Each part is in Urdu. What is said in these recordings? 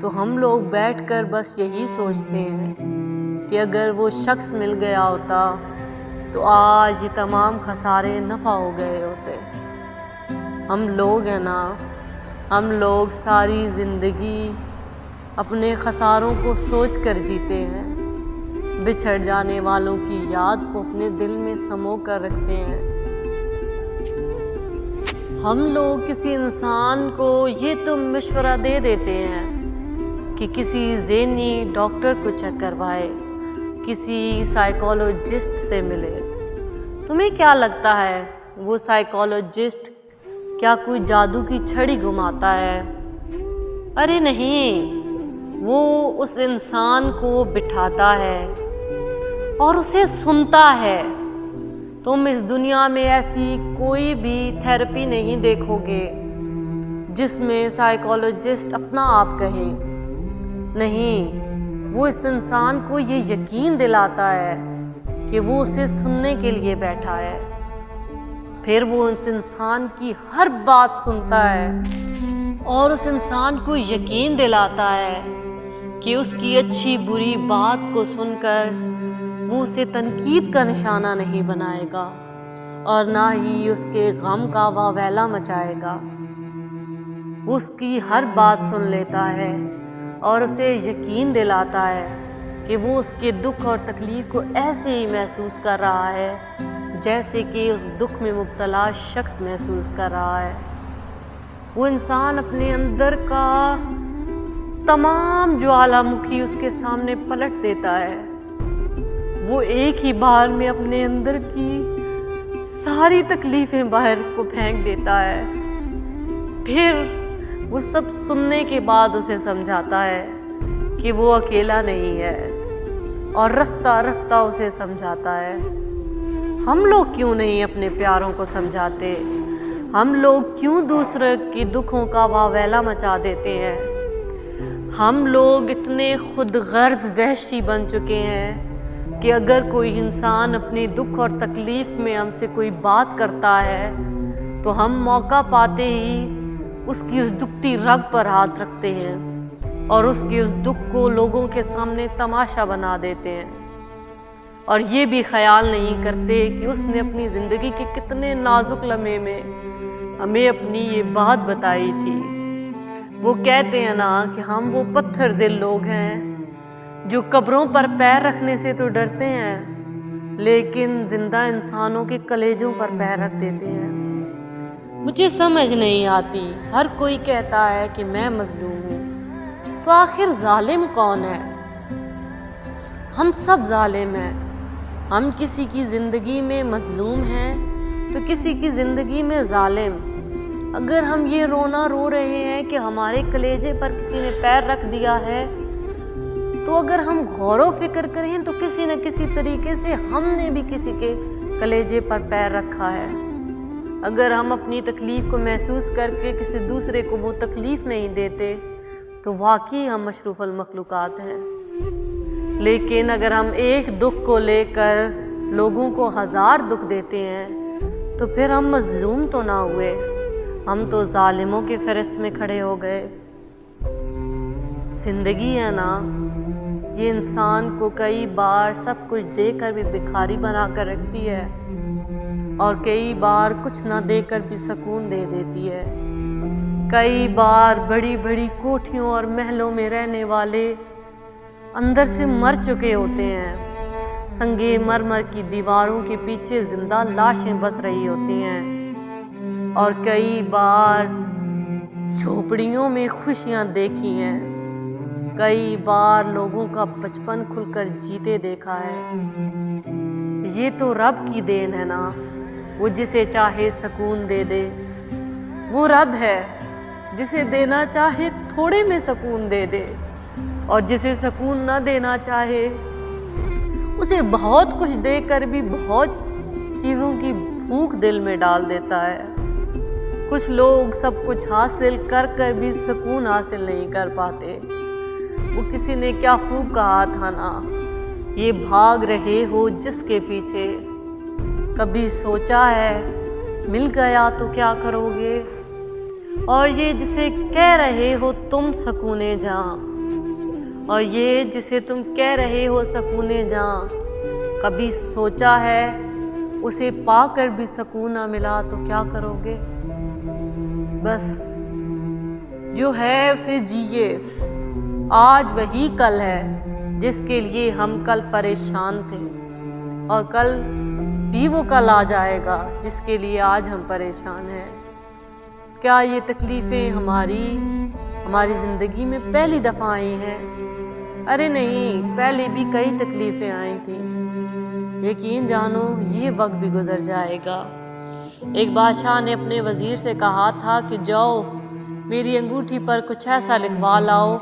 تو ہم لوگ بیٹھ کر بس یہی سوچتے ہیں کہ اگر وہ شخص مل گیا ہوتا تو آج یہ تمام خسارے نفع ہو گئے ہوتے۔ ہم لوگ ہیں نا، ہم لوگ ساری زندگی اپنے خساروں کو سوچ کر جیتے ہیں، بچھڑ جانے والوں کی یاد کو اپنے دل میں سمو کر رکھتے ہیں۔ ہم لوگ کسی انسان کو یہ تو مشورہ دے دیتے ہیں کہ کسی ذہنی ڈاکٹر کو چیک کروائے، کسی سائیکالوجسٹ سے ملے۔ تمہیں کیا لگتا ہے وہ سائیکالوجسٹ کیا کوئی جادو کی چھڑی گھماتا ہے؟ ارے نہیں، وہ اس انسان کو بٹھاتا ہے اور اسے سنتا ہے۔ تم اس دنیا میں ایسی کوئی بھی تھیراپی نہیں دیکھو گے جس میں سائیکالوجسٹ اپنا آپ کہے۔ نہیں، وہ اس انسان کو یہ یقین دلاتا ہے کہ وہ اسے سننے کے لیے بیٹھا ہے۔ پھر وہ اس انسان کی ہر بات سنتا ہے اور اس انسان کو یقین دلاتا ہے کہ اس کی اچھی بری بات کو سن کر وہ اسے تنقید کا نشانہ نہیں بنائے گا اور نہ ہی اس کے غم کا واویلا مچائے گا۔ وہ اس کی ہر بات سن لیتا ہے اور اسے یقین دلاتا ہے کہ وہ اس کے دکھ اور تکلیف کو ایسے ہی محسوس کر رہا ہے جیسے کہ اس دکھ میں مبتلا شخص محسوس کر رہا ہے۔ وہ انسان اپنے اندر کا تمام جوالامکھی اس کے سامنے پلٹ دیتا ہے۔ وہ ایک ہی بار میں اپنے اندر کی ساری تکلیفیں باہر کو پھینک دیتا ہے۔ پھر وہ سب سننے کے بعد اسے سمجھاتا ہے کہ وہ اکیلا نہیں ہے اور رفتہ رفتہ اسے سمجھاتا ہے۔ ہم لوگ کیوں نہیں اپنے پیاروں کو سمجھاتے؟ ہم لوگ کیوں دوسرے کی دکھوں کا واویلا مچا دیتے ہیں؟ ہم لوگ اتنے خود غرض وحشی بن چکے ہیں کہ اگر کوئی انسان اپنی دکھ اور تکلیف میں ہم سے کوئی بات کرتا ہے تو ہم موقع پاتے ہی اس کی اس دکھتی رگ پر ہاتھ رکھتے ہیں اور اس کے اس دکھ کو لوگوں کے سامنے تماشا بنا دیتے ہیں، اور یہ بھی خیال نہیں کرتے کہ اس نے اپنی زندگی کے کتنے نازک لمحے میں ہمیں اپنی یہ بات بتائی تھی۔ وہ کہتے ہیں نا کہ ہم وہ پتھر دل لوگ ہیں جو قبروں پر پیر رکھنے سے تو ڈرتے ہیں لیکن زندہ انسانوں کے کلیجوں پر پیر رکھ دیتے ہیں۔ مجھے سمجھ نہیں آتی، ہر کوئی کہتا ہے کہ میں مظلوم ہوں، تو آخر ظالم کون ہے؟ ہم سب ظالم ہیں۔ ہم کسی کی زندگی میں مظلوم ہیں تو کسی کی زندگی میں ظالم۔ اگر ہم یہ رونا رو رہے ہیں کہ ہمارے کلیجے پر کسی نے پیر رکھ دیا ہے، تو اگر ہم غور و فکر کریں تو کسی نہ کسی طریقے سے ہم نے بھی کسی کے کلیجے پر پیر رکھا ہے۔ اگر ہم اپنی تکلیف کو محسوس کر کے کسی دوسرے کو وہ تکلیف نہیں دیتے تو واقعی ہم اشرف المخلوقات ہیں۔ لیکن اگر ہم ایک دکھ کو لے کر لوگوں کو 1000 دکھ دیتے ہیں تو پھر ہم مظلوم تو نہ ہوئے، ہم تو ظالموں کے فہرست میں کھڑے ہو گئے۔ زندگی ہے نا، یہ انسان کو کئی بار سب کچھ دے کر بھی بھکاری بنا کر رکھتی ہے اور کئی بار کچھ نہ دے کر بھی سکون دے دیتی ہے۔ کئی بار بڑی بڑی کوٹھیوں اور محلوں میں رہنے والے اندر سے مر چکے ہوتے ہیں، سنگے مرمر کی دیواروں کے پیچھے زندہ لاشیں بس رہی ہوتی ہیں، اور کئی بار جھوپڑیوں میں خوشیاں دیکھی ہیں، کئی بار لوگوں کا بچپن کھل کر جیتے دیکھا ہے۔ یہ تو رب کی دین ہے نا، وہ جسے چاہے سکون دے دے۔ وہ رب ہے جسے دینا چاہے تھوڑے میں سکون دے دے، اور جسے سکون نہ دینا چاہے اسے بہت کچھ دے کر بھی بہت چیزوں کی بھوک دل میں ڈال دیتا ہے۔ کچھ لوگ سب کچھ حاصل کر کر بھی سکون حاصل نہیں کر پاتے۔ وہ کسی نے کیا خوب کہا تھا نا، یہ بھاگ رہے ہو جس کے پیچھے، کبھی سوچا ہے مل گیا تو کیا کرو گے؟ اور یہ جسے کہہ رہے ہو تم سکون جاں، اور یہ جسے تم کہہ رہے ہو سکون جاں، کبھی سوچا ہے اسے پا کر بھی سکون نہ ملا تو کیا کرو گے؟ بس جو ہے اسے جیے، آج وہی کل ہے جس کے لیے ہم کل پریشان تھے، اور کل بھی وہ کل آ جائے گا جس کے لیے آج ہم پریشان ہیں۔ کیا یہ تکلیفیں ہماری زندگی میں پہلی دفعہ آئی ہیں؟ ارے نہیں، پہلے بھی کئی تکلیفیں آئی تھیں۔ یقین جانو یہ وقت بھی گزر جائے گا۔ ایک بادشاہ نے اپنے وزیر سے کہا تھا کہ جاؤ میری انگوٹھی پر کچھ ایسا لکھوا لاؤ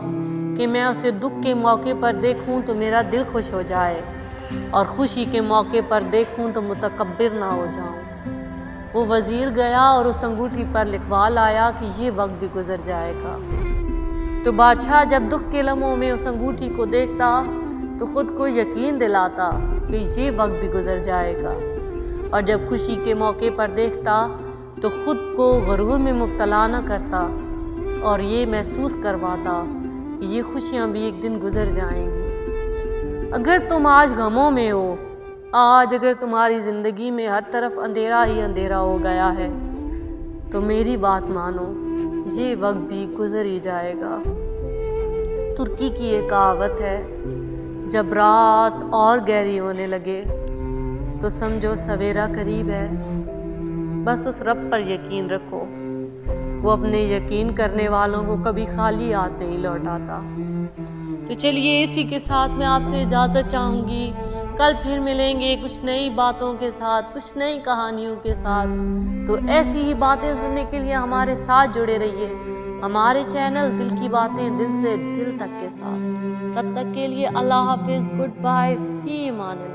کہ میں اسے دکھ کے موقع پر دیکھوں تو میرا دل خوش ہو جائے، اور خوشی کے موقع پر دیکھوں تو متکبر نہ ہو جاؤں۔ وہ وزیر گیا اور اس انگوٹھی پر لکھوا لایا کہ یہ وقت بھی گزر جائے گا۔ تو بادشاہ جب دکھ کے لمحوں میں اس انگوٹھی کو دیکھتا تو خود کو یقین دلاتا کہ یہ وقت بھی گزر جائے گا، اور جب خوشی کے موقع پر دیکھتا تو خود کو غرور میں مبتلا نہ کرتا اور یہ محسوس کرواتا کہ یہ خوشیاں بھی ایک دن گزر جائیں گی۔ اگر تم آج غموں میں ہو، آج اگر تمہاری زندگی میں ہر طرف اندھیرا ہی اندھیرا ہو گیا ہے، تو میری بات مانو، یہ وقت بھی گزر ہی جائے گا۔ ترکی کی ایک کہاوت ہے، جب رات اور گہری ہونے لگے تو سمجھو سویرا قریب ہے۔ بس اس رب پر یقین رکھو، وہ اپنے یقین کرنے والوں کو کبھی خالی ہاتھ نہیں لوٹاتا۔ تو چلیے اسی کے ساتھ میں آپ سے اجازت چاہوں گی، کل پھر ملیں گے کچھ نئی باتوں کے ساتھ، کچھ نئی کہانیوں کے ساتھ۔ تو ایسی ہی باتیں سننے کے لیے ہمارے ساتھ جڑے رہیے، ہمارے چینل دل کی باتیں دل سے دل تک کے ساتھ۔ تب تک کے لیے اللہ حافظ، گڈ بائے، فی امان اللہ۔